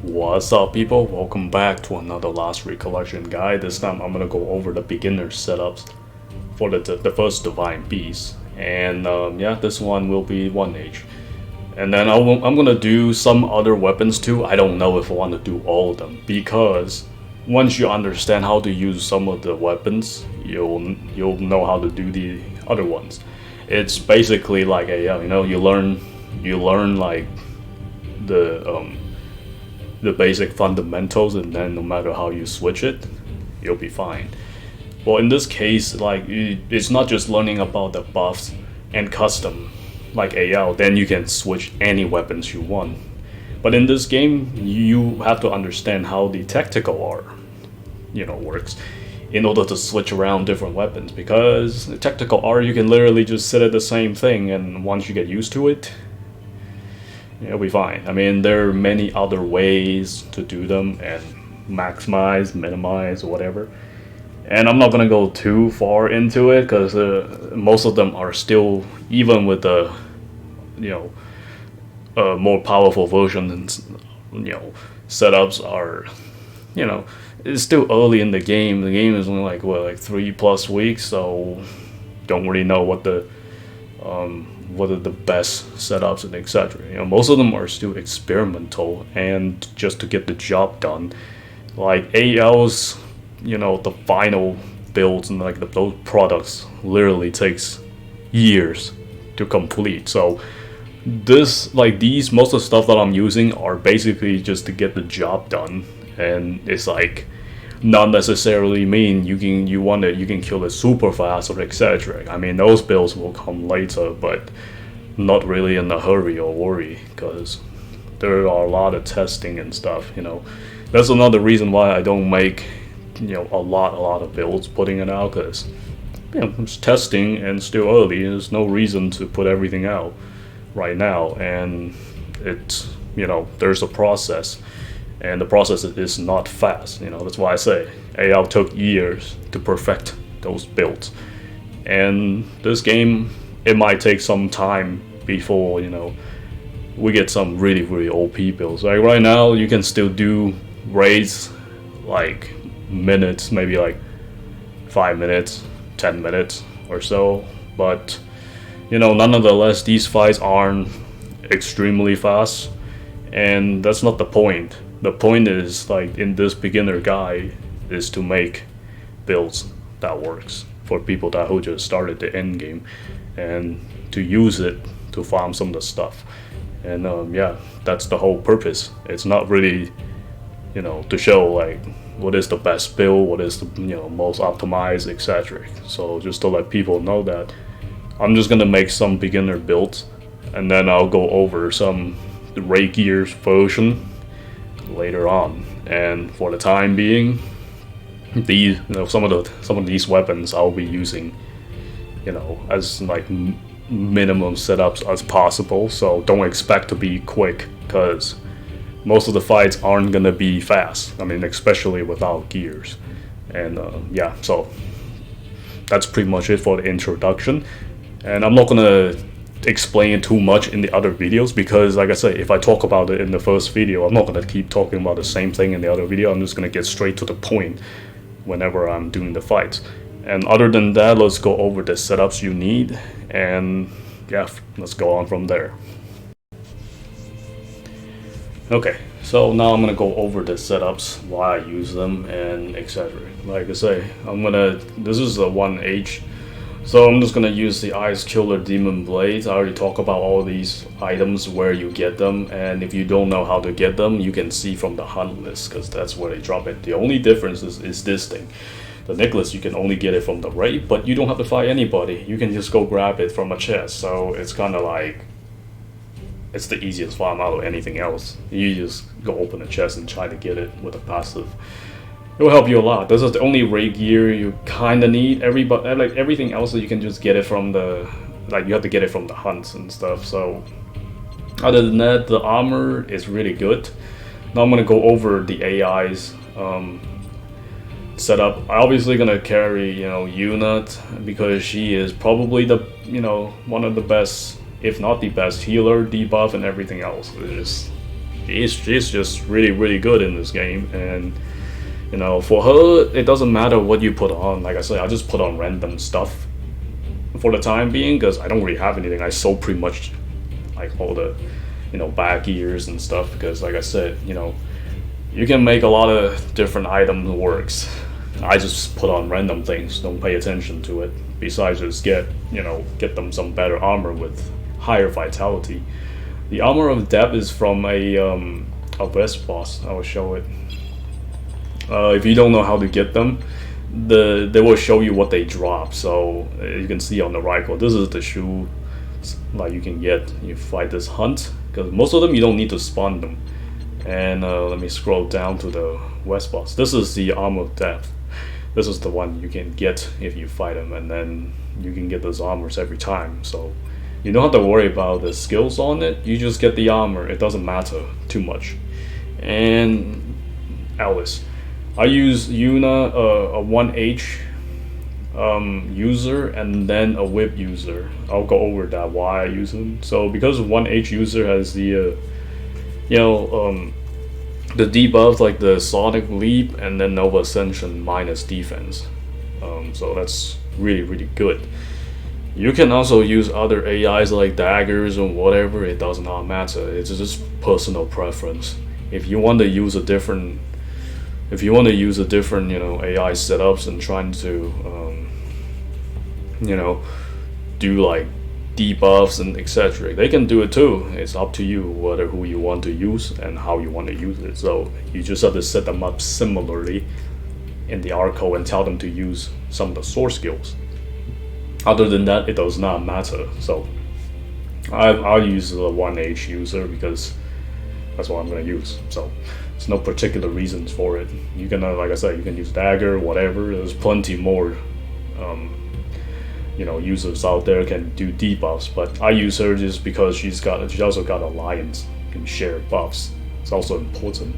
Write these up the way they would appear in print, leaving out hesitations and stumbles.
What's up, people? Welcome back to another last recollection guide. This time I'm gonna go over the beginner setups for the first divine beast, and yeah, this one will be 1H. And then I'm gonna do some other weapons too. I don't know if I want to do all of them because once you understand how to use some of the weapons, you'll know how to do the other ones. It's basically like a you learn like the the basic fundamentals, and then no matter how you switch it, you'll be fine. Well, in this case, like it's not just learning about the buffs and custom like AL, then you can switch any weapons you want. But in this game, you have to understand how the tactical art, works in order to switch around different weapons. Because the tactical art, you can literally just sit at the same thing, and once you get used to it, it'll be fine. I mean, there are many other ways to do them and maximize, minimize, whatever. And I'm not gonna go too far into it because most of them are still, even with the, more powerful version and setups are, it's still early in the game. The game is only like 3+ weeks, so don't really know what are the best setups and etc. Most of them are still experimental and just to get the job done. Like AL's, the final builds and like those products literally takes years to complete. So these most of the stuff that I'm using are basically just to get the job done, and it's like not necessarily mean you can kill it super fast or etc. I mean, those builds will come later, but not really in a hurry or worry because there are a lot of testing and stuff. That's another reason why I don't make a lot of builds putting it out, because it's testing and still early. There's no reason to put everything out right now, and it's there's a process. And the process is not fast. That's why I say AL took years to perfect those builds. And this game, it might take some time before we get some really OP builds. Like right now, you can still do raids like minutes, maybe like 5 minutes, 10 minutes or so. But nonetheless, these fights aren't extremely fast, and that's not the point. The point is, like in this beginner guide, is to make builds that works for people that who just started the end game, and to use it to farm some of the stuff. And yeah, that's the whole purpose. It's not really to show like what is the best build, what is the most optimized, etc. So just to let people know that I'm just gonna make some beginner builds, and then I'll go over some the Ray Gears version later on. And for the time being, these some of these weapons I'll be using as like minimum setups as possible. So don't expect to be quick, because most of the fights aren't gonna be fast. I mean, especially without gears. And yeah, so that's pretty much it for the introduction. And I'm not gonna explain it too much in the other videos, because like I say, if I talk about it in the first video, I'm not gonna keep talking about the same thing in the other video. I'm just gonna get straight to the point whenever I'm doing the fights. And other than that, let's go over the setups you need, and yeah, let's go on from there. Okay, so now I'm gonna go over the setups, why I use them, and etc. Like I say, this is a 1H. So I'm just gonna use the Ice Killer Demon Blades. I already talked about all these items, where you get them, and if you don't know how to get them, you can see from the hunt list, because that's where they drop it. The only difference is this thing. The necklace, you can only get it from the raid, but you don't have to fight anybody. You can just go grab it from a chest. So it's kind of like, it's the easiest farm out of anything else. You just go open a chest and try to get it with a passive. It will help you a lot. This is the only raid gear you kind of need. Everything else, you can just get it from the, you have to get it from the hunts and stuff. So other than that, the armor is really good. Now I'm gonna go over the AI's setup. I'm obviously gonna carry Unit, because she is probably the one of the best, if not the best healer, debuff, and everything else. It's just she's just really good in this game. And for her, it doesn't matter what you put on. Like I said, I just put on random stuff for the time being because I don't really have anything. I sold pretty much like all the back gears and stuff because, like I said, you can make a lot of different items works. I just put on random things, don't pay attention to it. Besides, just get them some better armor with higher vitality. The armor of depth is from a West boss. I will show it. If you don't know how to get them, they will show you what they drop. So you can see on the right, this is the shoe like you can get. You fight this hunt because most of them you don't need to spawn them. And let me scroll down to the West boss. This is the armor of depth. This is the one you can get if you fight them, and then you can get those armors every time. So you don't have to worry about the skills on it. You just get the armor. It doesn't matter too much. And Alice. I use Yuna, a 1H user, and then a whip user. I'll go over that why I use them. So because 1H user has the the debuff like the Sonic Leap and then Nova Ascension minus defense. So that's really good. You can also use other AIs like daggers or whatever. It does not matter. It's just personal preference. If you want to use a different AI setups and trying to do like debuffs and etc., they can do it too. It's up to you who you want to use and how you want to use it. So you just have to set them up similarly in the Arco and tell them to use some of the source skills. Other than that, it does not matter. So I'll use the 1H user because that's what I'm going to use. So there's no particular reasons for it. You can, like I said, you can use dagger, whatever. There's plenty more, users out there can do debuffs. But I use her just because she also got alliance, can share buffs. It's also important.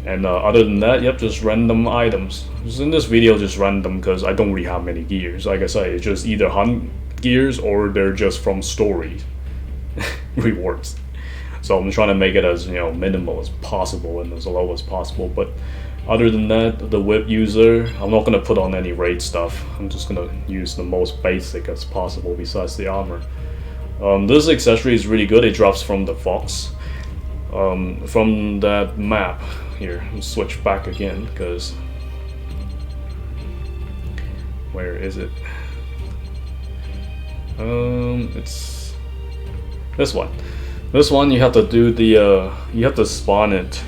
And other than that, yep, just random items. Just in this video, just random because I don't really have many gears. Like I said, it's just either hunt gears or they're just from story rewards. So I'm trying to make it as minimal as possible and as low as possible. But other than that, the whip user, I'm not gonna put on any raid stuff. I'm just gonna use the most basic as possible besides the armor. This accessory is really good. It drops from the Fox, from that map. Here, let's switch back again because where is it? It's this one. This one you have to do the you have to spawn it.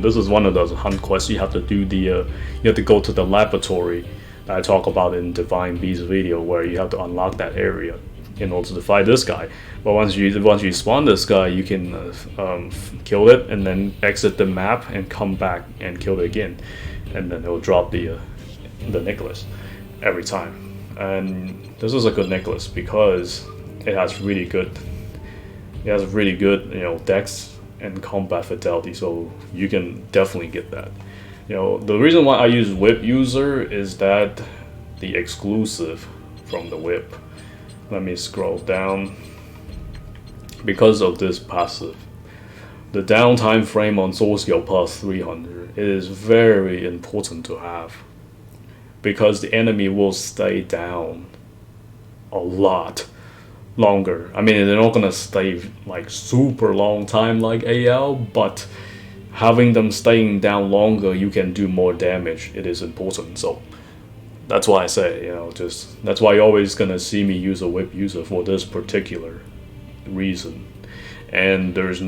This is one of those hunt quests. You have to do the you have to go to the laboratory that I talk about in Divine Beast video, where you have to unlock that area in order to fight this guy. But once you spawn this guy, you can kill it and then exit the map and come back and kill it again, and then it will drop the necklace every time. And this is a good necklace because it has really good dex and combat fidelity, so you can definitely get that. The reason why I use whip user is that the exclusive from the whip. Let me scroll down. Because of this passive, the downtime frame on soul skill plus 300 is very important to have, because the enemy will stay down a lot longer. I mean, they're not gonna stay like super long time like AL, but having them staying down longer, you can do more damage. It is important. So that's why I say, that's why you're always gonna see me use a whip user for this particular reason. And there's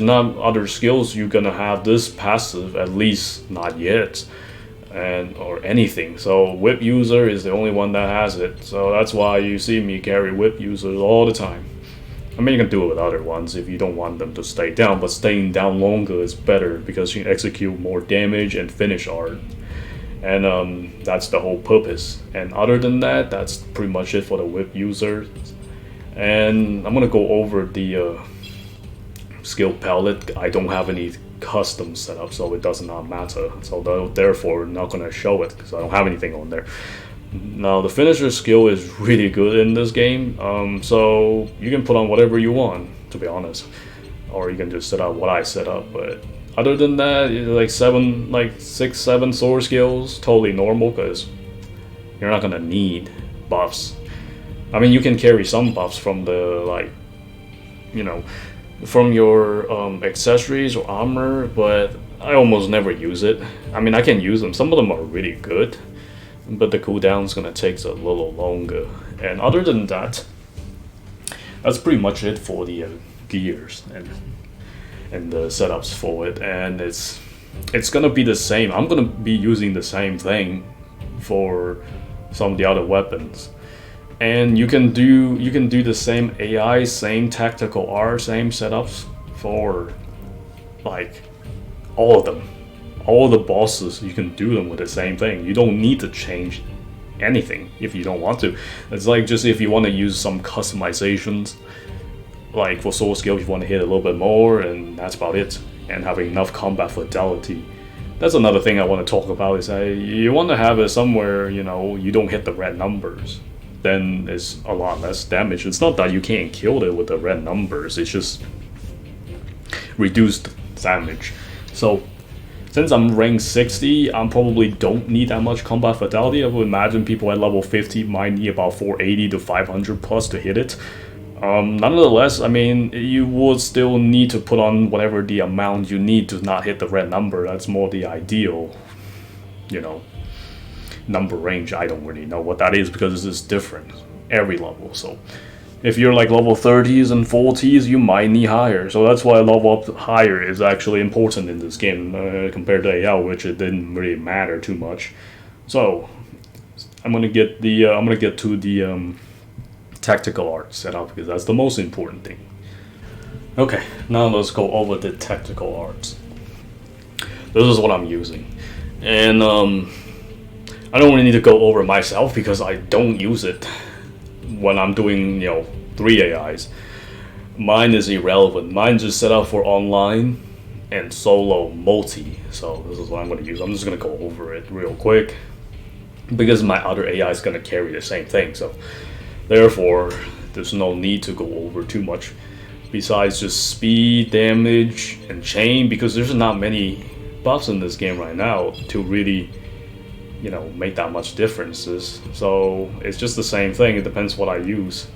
not other skills you're gonna have this passive, at least not yet, or anything. So whip user is the only one that has it. So that's why you see me carry whip users all the time. I mean, you can do it with other ones if you don't want them to stay down, but staying down longer is better because you can execute more damage and finish art. And that's the whole purpose. And other than that, that's pretty much it for the whip user. And I'm gonna go over the skill palette. I don't have any custom setup, so it does not matter. So therefore, I'm not gonna show it because I don't have anything on there. Now the finisher skill is really good in this game, so you can put on whatever you want, to be honest. or you can just set up what I set up. But other than that, like seven, like 6, 7 sword skills, totally normal because you're not gonna need buffs. I mean, you can carry some buffs from the like, you know, from your accessories or armor, but I almost never use it. I mean, I can use them. Some of them are really good, but the cooldown's gonna take a little longer. And other than that, that's pretty much it for the gears and the setups for it. And it's gonna be the same. I'm gonna be using the same thing for some of the other weapons. And you can do the same AI, same tactical art, same setups for like all of them. All the bosses, you can do them with the same thing. You don't need to change anything if you don't want to. It's like just if you want to use some customizations, like for sword skill, if you want to hit a little bit more, and that's about it. And having enough combat fidelity. That's another thing I want to talk about. Is that you want to have it somewhere, you know, you don't hit the red numbers. Then it's a lot less damage. It's not that you can't kill it with the red numbers. It's just reduced damage. So since I'm rank 60, I probably don't need that much combat fidelity. I would imagine people at level 50 might need about 480 to 500 plus to hit it. Nonetheless, I mean, you would still need to put on whatever the amount you need to not hit the red number. That's more the ideal, you know, number range. I don't really know what that is because this is different every level. So if you're like level 30s and 40s, you might need higher. So that's why level up higher is actually important in this game compared to AL, which it didn't really matter too much. So I'm gonna get to the tactical art setup because that's the most important thing. Okay, now let's go over the tactical arts. This is what I'm using, and I don't really need to go over myself because I don't use it when I'm doing, you know, 3 AIs. Mine is irrelevant. Mine's just set up for online and solo multi. So this is what I'm going to use. I'm just going to go over it real quick because my other AI is going to carry the same thing. So therefore, there's no need to go over too much besides just speed, damage, and chain, because there's not many buffs in this game right now to really, you know, make that much differences. So it's just the same thing. It depends what I use.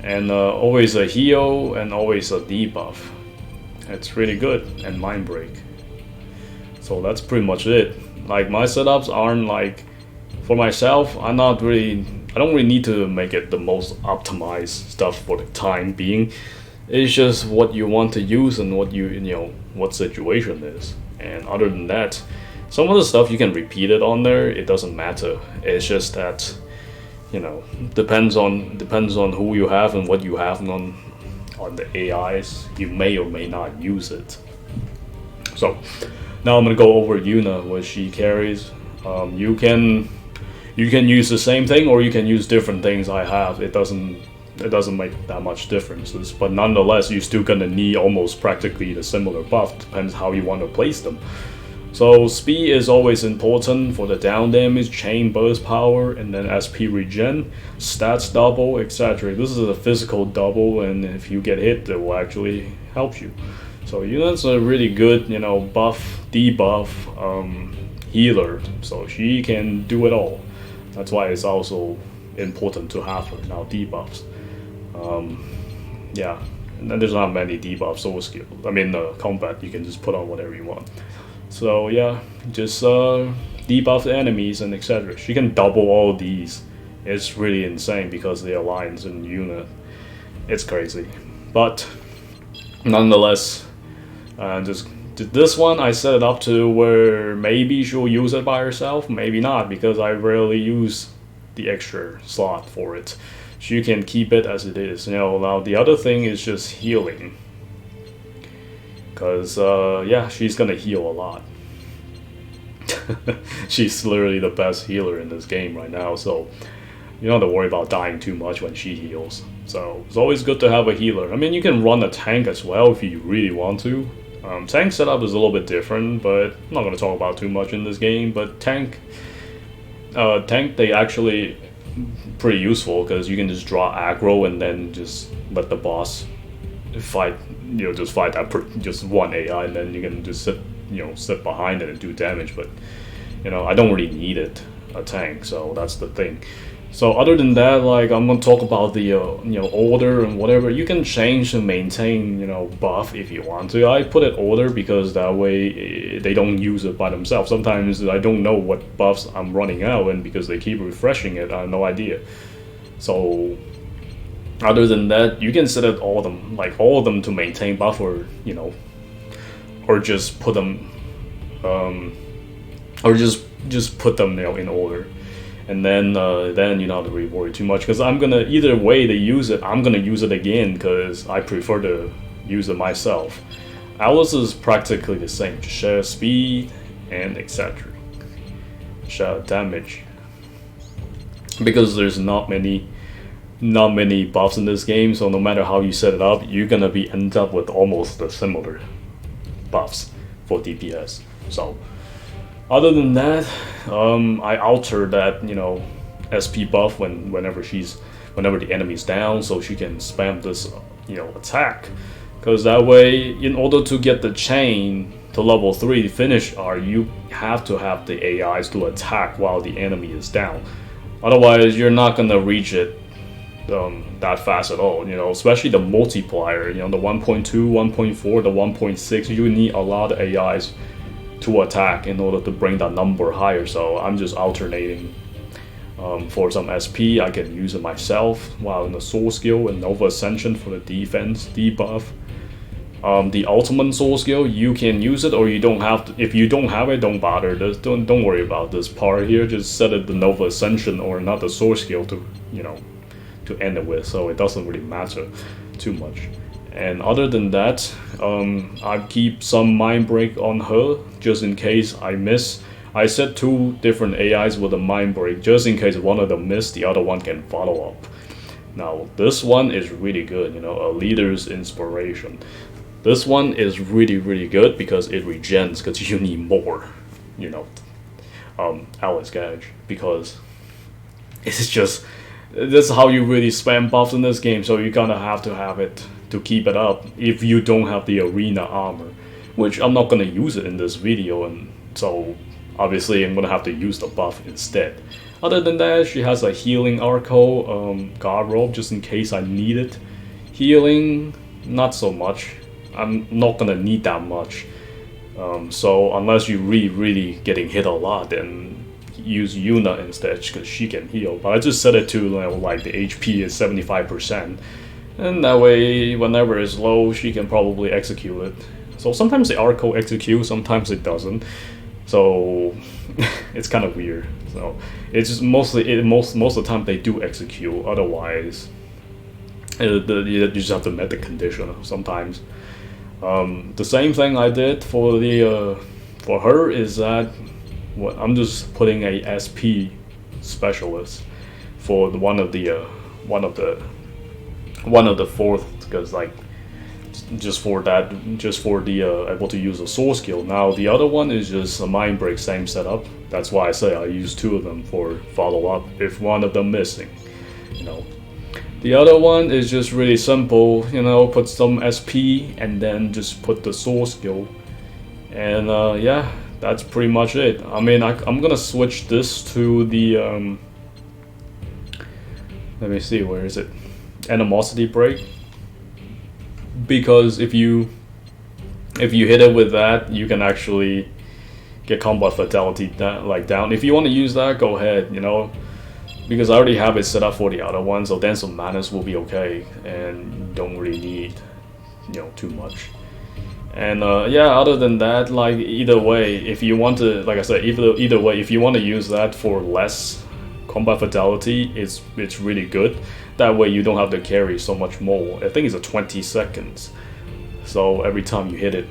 And always a heal and always a debuff. It's really good. And mind break. So that's pretty much it. Like my setups aren't like, for myself, I don't really need to make it the most optimized stuff for the time being. It's just what you want to use and what you know, what situation is. And other than that, some of the stuff you can repeat it on there. It doesn't matter. It's just that, you know, depends on who you have and what you have on the AIs. You may or may not use it. So now I'm gonna go over Yuna, what she carries. You can use the same thing or you can use different things I have. It doesn't make that much differences, but nonetheless, you're still gonna need almost practically the similar buff. Depends how you want to place them. So speed is always important for the down damage, chain burst power, and then SP regen, stats double, etc. This is a physical double, and if you get hit, it will actually help you. So Yuna's a really good, you know, buff, debuff, healer. So she can do it all. That's why it's also important to have her. Now debuffs. Yeah, and then there's not many debuffs or skills. I mean, combat, you can just put on whatever you want. So yeah, just debuff the enemies and etc. She can double all these. It's really insane because the alliance and unit. It's crazy, but nonetheless, just this one I set it up to where maybe she'll use it by herself, maybe not, because I rarely use the extra slot for it. She can keep it as it is. You know, now the other thing is just healing. Because, yeah, she's gonna heal a lot. She's literally the best healer in this game right now, so you don't have to worry about dying too much when she heals. So it's always good to have a healer. I mean, you can run a tank as well if you really want to. Tank setup is a little bit different, but I'm not going to talk about too much in this game. But tank, they actually pretty useful because you can just draw aggro and then just let the boss fight just fight that just one AI, and then you can just sit behind it and do damage. But I don't really need a tank, so that's the thing. So other than that, like, I'm gonna talk about the order and whatever. You can change and maintain buff if you want to. I put it order because that way they don't use it by themselves. Sometimes I don't know what buffs I'm running out, and because they keep refreshing it, I have no idea. So other than that, you can set it all of them to maintain buff, or just put them or just put them in order. And then you don't have to really worry too much, because I'm gonna, either way they use it, I'm gonna use it again because I prefer to use it myself. Alice is practically the same, just share speed and etc. Share damage, because there's not many buffs in this game, so no matter how you set it up, you're gonna end up with almost the similar buffs for DPS. So other than that, I alter that SP buff whenever the enemy's down, so she can spam this attack, because that way, in order to get the chain to level 3 finish R, you have to have the AIs to attack while the enemy is down. Otherwise, you're not gonna reach it that fast at all. Especially the multiplier. The 1.2, 1.4, the 1.6. You need a lot of AIs to attack in order to bring that number higher. So I'm just alternating. For some SP, I can use it myself, while in the Soul Skill and Nova Ascension for the defense debuff. The ultimate Soul Skill, you can use it or you don't have to. If you don't have it, don't bother. Don't worry about this part here. Just set it the Nova Ascension or not the Soul Skill to end it with. So it doesn't really matter too much. And other than that, I keep some Mind Break on her just in case I miss. I set 2 different AIs with a Mind Break just in case one of them miss, the other one can follow up. Now this one is really good, a leader's inspiration. This one is really, really good because it regens, because you need more, Alice Gage, because it's just, this is how you really spam buffs in this game, so you're gonna have to have it to keep it up if you don't have the arena armor, which I'm not gonna use it in this video, and so obviously I'm gonna have to use the buff instead. Other than that, she has a healing Arco, guard robe just in case I need it. Healing, not so much. I'm not gonna need that much. So unless you really getting hit a lot, then use Yuna instead, because she can heal. But I just set it to like the HP is 75%, and that way whenever it's low, she can probably execute it. So sometimes the Arco executes, sometimes it doesn't. So it's kind of weird. So it's just most of the time they do execute. Otherwise, you just have to met the condition sometimes. The same thing I did for for her is that I'm just putting a SP specialist for one of the fourth, because like just for the able to use a Soul Skill. Now the other one is just a Mind Break, same setup. That's why I say I use 2 of them for follow up if one of them missing. The other one is just really simple. Put some SP and then just put the Soul Skill, and yeah, that's pretty much it. I mean, I'm gonna switch this to the let me see, where is it? Animosity Break. Because if you hit it with that, you can actually get combat fatality down. If you want to use that, go ahead, because I already have it set up for the other one, so Dance of Madness will be okay, and don't really need too much. And yeah, other than that, like, either way, if you want to, like I said, either way, if you want to use that for less combat fatality, it's really good. That way you don't have to carry so much more. I think it's 20 seconds. So every time you hit it,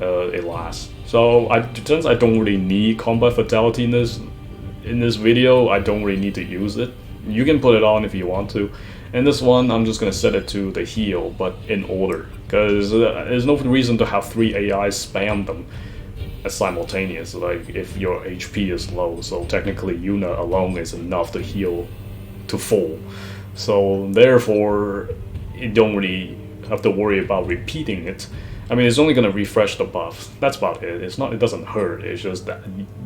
it lasts. So since I don't really need combat fatality in this video, I don't really need to use it. You can put it on if you want to. And this one, I'm just gonna set it to the heal, but in order, because there's no reason to have 3 AIs spam them as simultaneous. Like if your HP is low, so technically Yuna alone is enough to heal to full. So therefore, it don't really have to worry about repeating it. I mean, it's only gonna refresh the buff. That's about it. It's not. It doesn't hurt. It's just that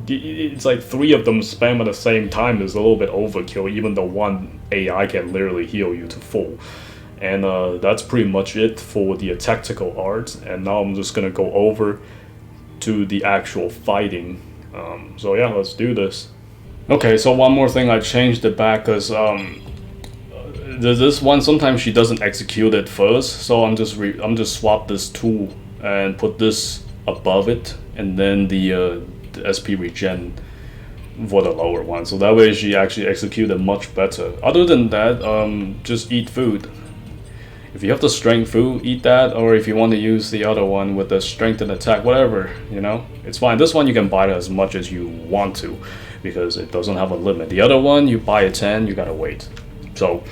it's like 3 of them spam at the same time is a little bit overkill. Even though one AI can literally heal you to full, and that's pretty much it for the tactical arts. And now I'm just gonna go over to the actual fighting. So yeah, let's do this. Okay, so one more thing, I changed it back because this one sometimes she doesn't execute it first, so I'm just swap this tool and put this above it, and then the SP regen for the lower one, so that way she actually executed much better. Other than that, just eat food. If you have the strength food, eat that, or if you want to use the other one with the strength and attack, whatever, you know, it's fine. This one you can buy it as much as you want to, because it doesn't have a limit. The other one, you buy a 10, you gotta wait. So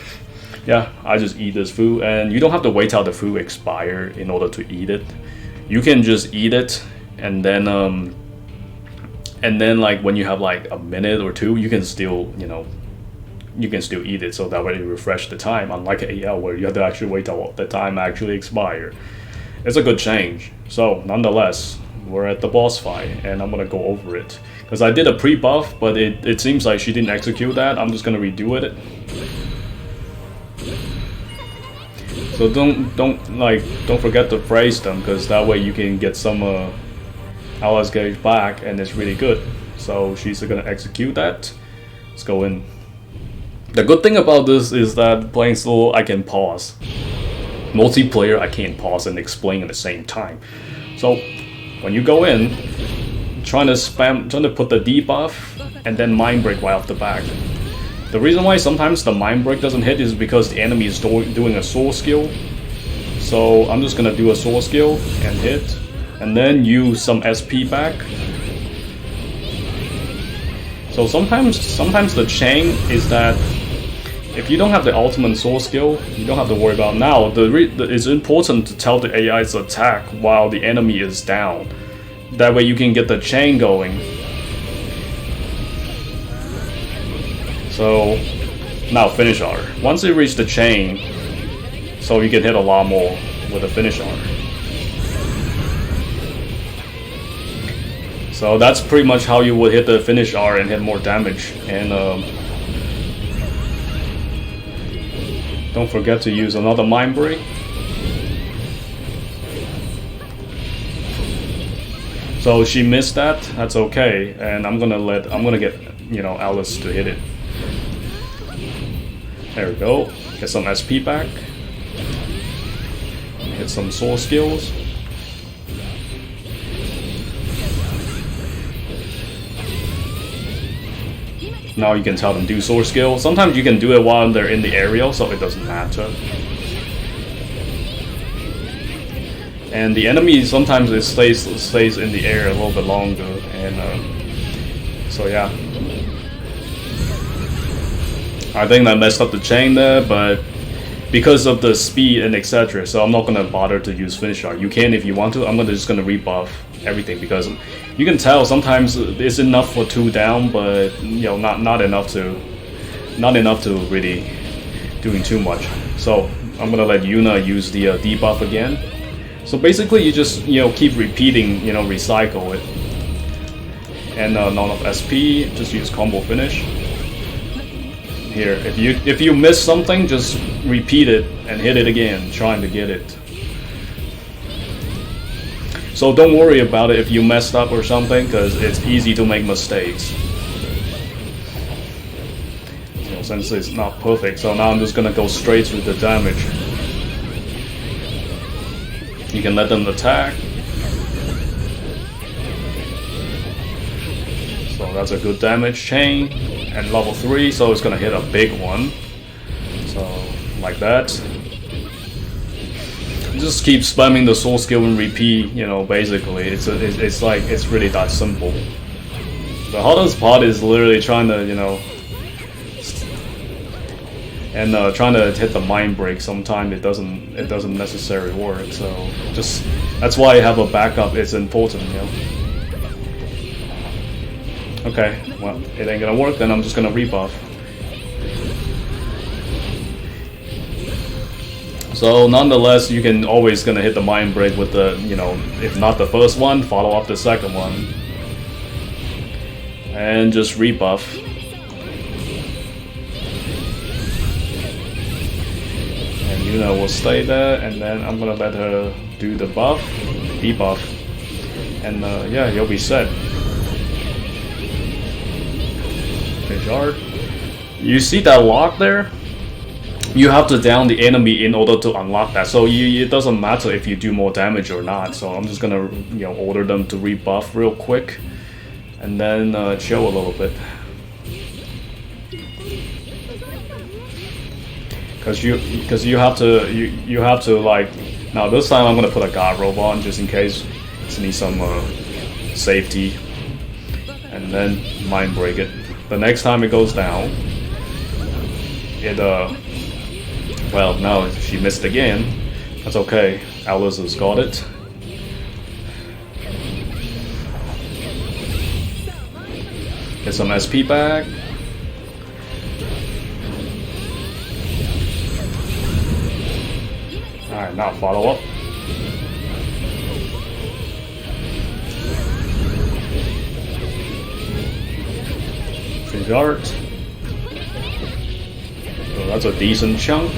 yeah, I just eat this food, and you don't have to wait till the food expire in order to eat it. You can just eat it, and then like when you have like a minute or two, you can still, you know, you can still eat it, so that way you refresh the time, unlike AL where you have to actually wait till the time actually expire. It's a good change. So nonetheless, we're at the boss fight, and I'm gonna go over it because I did a pre-buff, but it seems like she didn't execute that. I'm just gonna redo it. So don't forget to praise them, because that way you can get some LS gauge back, and it's really good. So she's gonna execute that. Let's go in. The good thing about this is that playing solo, I can pause. Multiplayer, I can't pause and explain at the same time. So when you go in, trying to put the debuff and then mind break right off the back. The reason why sometimes the mind break doesn't hit is because the enemy is doing a soul skill. So I'm just gonna do a soul skill and hit, and then use some SP back. So sometimes the chain is that if you don't have the ultimate soul skill, you don't have to worry about now. It's important to tell the AI's attack while the enemy is down. That way you can get the chain going. So now finish R. Once you reach the chain, so you can hit a lot more with a finish R. So that's pretty much how you would hit the finish R and hit more damage. And don't forget to use another mind break. So she missed that. That's okay. And I'm gonna get, you know, Alice to hit it. There we go. Get some SP back. Hit some soul skills. Now you can tell them do soul skill. Sometimes you can do it while they're in the area, so it doesn't matter. And the enemy sometimes it stays in the air a little bit longer, and so yeah. I think I messed up the chain there, but because of the speed and etc. So I'm not gonna bother to use finish art. You can if you want to. I'm just gonna rebuff everything, because you can tell sometimes it's enough for 2 down, but you know, not enough to really doing too much. So I'm gonna let Yuna use the debuff again. So basically you just, you know, keep repeating, you know, recycle it. And none of SP, just use combo finish. Here, if you miss something, just repeat it and hit it again, trying to get it. So don't worry about it if you messed up or something, because it's easy to make mistakes. So since it's not perfect, so now I'm just gonna go straight to the damage. You can let them attack. So that's a good damage chain. And level 3, so it's gonna hit a big one. So like that. Just keep spamming the soul skill and repeat, you know, basically. It's like, it's really that simple. The hardest part is literally trying to, you know, and trying to hit the mind break. Sometimes it doesn't necessarily work. So just, that's why I have a backup. It's important, you know. Okay, well, it ain't gonna work, then I'm just gonna rebuff. So nonetheless, you can always gonna hit the mind break with the, you know, if not the first one, follow up the second one. And just rebuff. And Yuna will stay there, and then I'm gonna let her do the buff, debuff. And yeah, you'll be set. Finish hard. You see that lock there? You have to down the enemy in order to unlock that. So it doesn't matter if you do more damage or not. So I'm just gonna, you know, order them to rebuff real quick, and then chill a little bit. Cause you have to like, now this time I'm gonna put a guard robe on just in case. Just need some safety, and then mind break it. The next time it goes down, it well, no, she missed again. That's okay. Alice has got it. Get some SP back. Alright, now follow up. Finish art. So that's a decent chunk.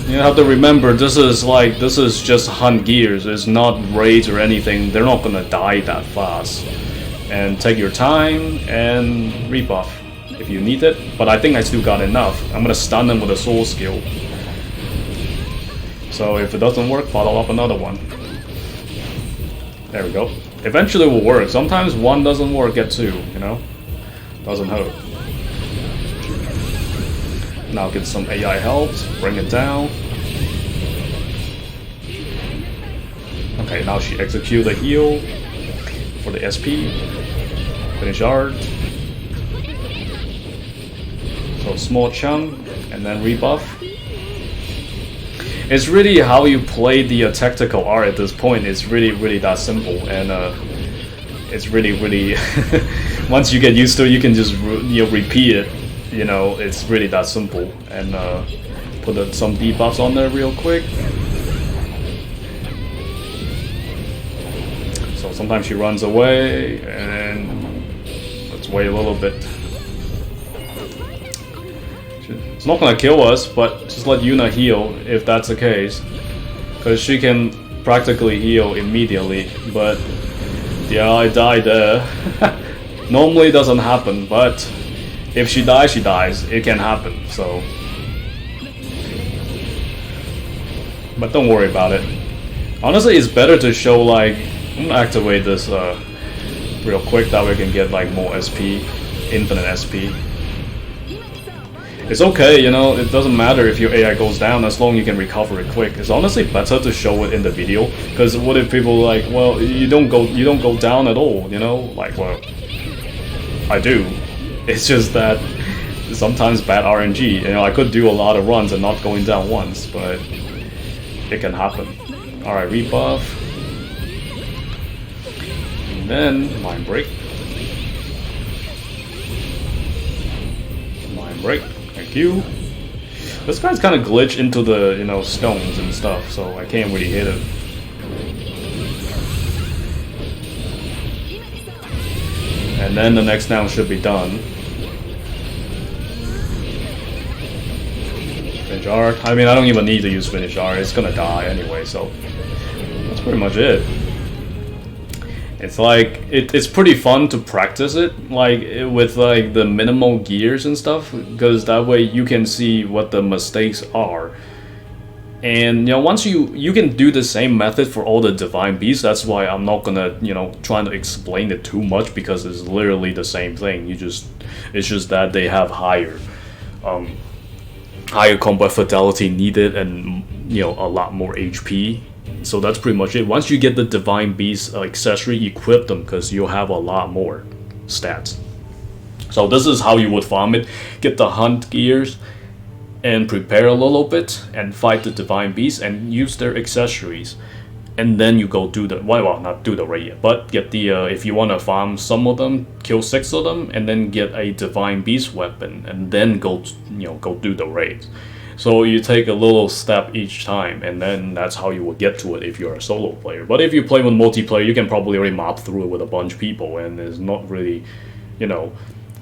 You have to remember, this is just hunt gears. It's not raids or anything. They're not gonna die that fast. And take your time and rebuff if you need it. But I think I still got enough. I'm gonna stun them with a soul skill. So if it doesn't work, follow up another one. There we go. Eventually it will work. Sometimes one doesn't work, get two, you know? Doesn't hurt. Now get some AI help, bring it down. Okay, now she execute the heal for the SP. Finish art. So small chunk, and then rebuff. It's really how you play the tactical art at this point. It's really that simple, and it's really once you get used to it, you can just repeat it. You know, it's really that simple. And put some debuffs on there real quick. So sometimes she runs away, and let's wait a little bit. It's not gonna kill us, but just let Yuna heal if that's the case, because she can practically heal immediately. But yeah, I died there. Normally it doesn't happen, but if she dies, she dies. It can happen, so. But don't worry about it. Honestly, it's better to show, like, I'm gonna activate this real quick, that way we can get like more SP, infinite SP. It's okay, you know, it doesn't matter if your AI goes down as long as you can recover it quick. It's honestly better to show it in the video, because what if people like, well, you don't go down at all, you know? Like, well, I do. It's just that sometimes bad RNG. You know, I could do a lot of runs and not going down once, but it can happen. Alright, rebuff. And then mind break. Mind break. Thank you. This guy's kind of glitched into the, you know, stones and stuff, so I can't really hit him. And then the next down should be done. Finish art. I mean, I don't even need to use finish art. It's gonna die anyway, so that's pretty much it. It's like it's pretty fun to practice it, like with like the minimal gears and stuff, because that way you can see what the mistakes are. And you know, once you can do the same method for all the divine beasts. That's why I'm not gonna, you know, try to explain it too much, because it's literally the same thing. It's just that they have higher combat fidelity needed, and you know, a lot more HP. So that's pretty much it. Once you get the divine beast accessory, equip them, because you'll have a lot more stats. So this is how you would farm it. Get the hunt gears and prepare a little bit and fight the divine beast and use their accessories, and then you go do the, well, not do the raid yet, but get the if you want to farm some of them, kill 6 of them, and then get a divine beast weapon, and then go do the raids. So you take a little step each time, and then that's how you will get to it if you're a solo player. But if you play with multiplayer, you can probably already mob through it with a bunch of people, and it's not really, you know,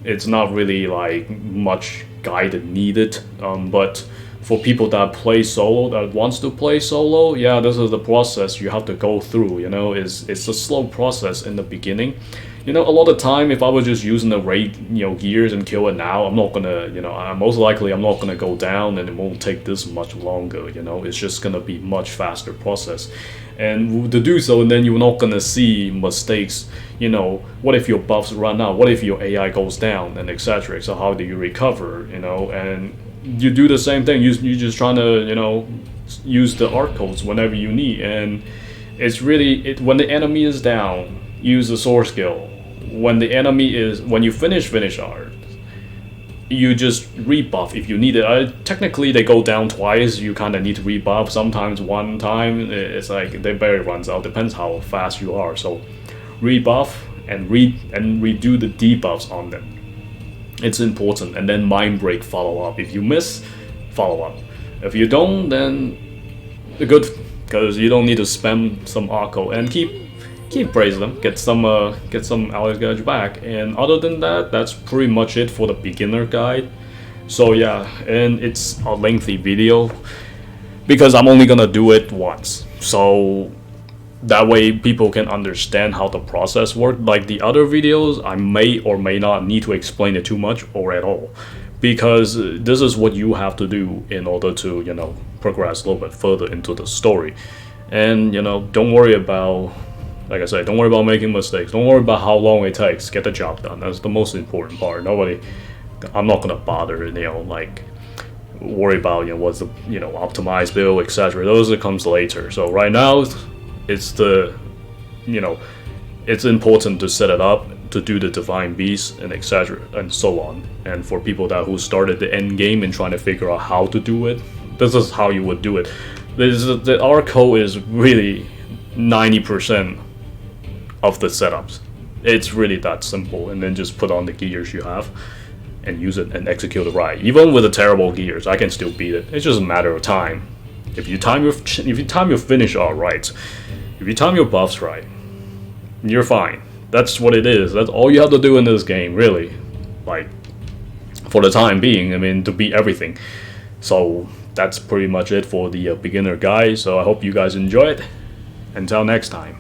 it's not really like much guided needed. But for people that play solo, that wants to play solo, yeah, this is the process you have to go through. You know, it's a slow process in the beginning. You know, a lot of time, if I was just using the raid, gears and kill it now, I'm not gonna, most likely I'm not gonna go down, and it won't take this much longer. You know, it's just gonna be much faster process, and to do so, and then you're not gonna see mistakes. You know, what if your buffs run out? What if your AI goes down, and etc. So how do you recover? You know, and you do the same thing. You just trying to, use the art codes whenever you need, and it's really when the enemy is down, use the sword skill. When you finish art, you just rebuff if you need it. Technically, they go down twice. You kind of need to rebuff. Sometimes one time, it's like they barely runs out. Depends how fast you are. So, rebuff and redo the debuffs on them. It's important. And then mind break follow up. If you miss, follow up. If you don't, then good, because you don't need to spam some arco and keep praising them, get some Alex Gage back, and other than that, that's pretty much it for the beginner guide. So yeah, and it's a lengthy video because I'm only gonna do it once, so that way people can understand how the process works. Like the other videos, I may or may not need to explain it too much or at all, because this is what you have to do in order to progress a little bit further into the story. And don't worry about, like I said, don't worry about making mistakes. Don't worry about how long it takes. Get the job done. That's the most important part. I'm not gonna bother, like worry about what's the optimized build, etc. Those that comes later. So right now, it's it's important to set it up, to do the divine beast and etc. and so on. And for people who started the end game and trying to figure out how to do it, this is how you would do it. The art code is really 90% of the setups. It's really that simple, and then just put on the gears you have and use it and execute it right. Even with the terrible gears, I can still beat it. It's just a matter of time. If you time your finish art right, if you time your buffs right, you're fine. That's what it is. That's all you have to do in this game, really. Like, for the time being, I mean, to beat everything. So that's pretty much it for the beginner guide. So I hope you guys enjoy it. Until next time.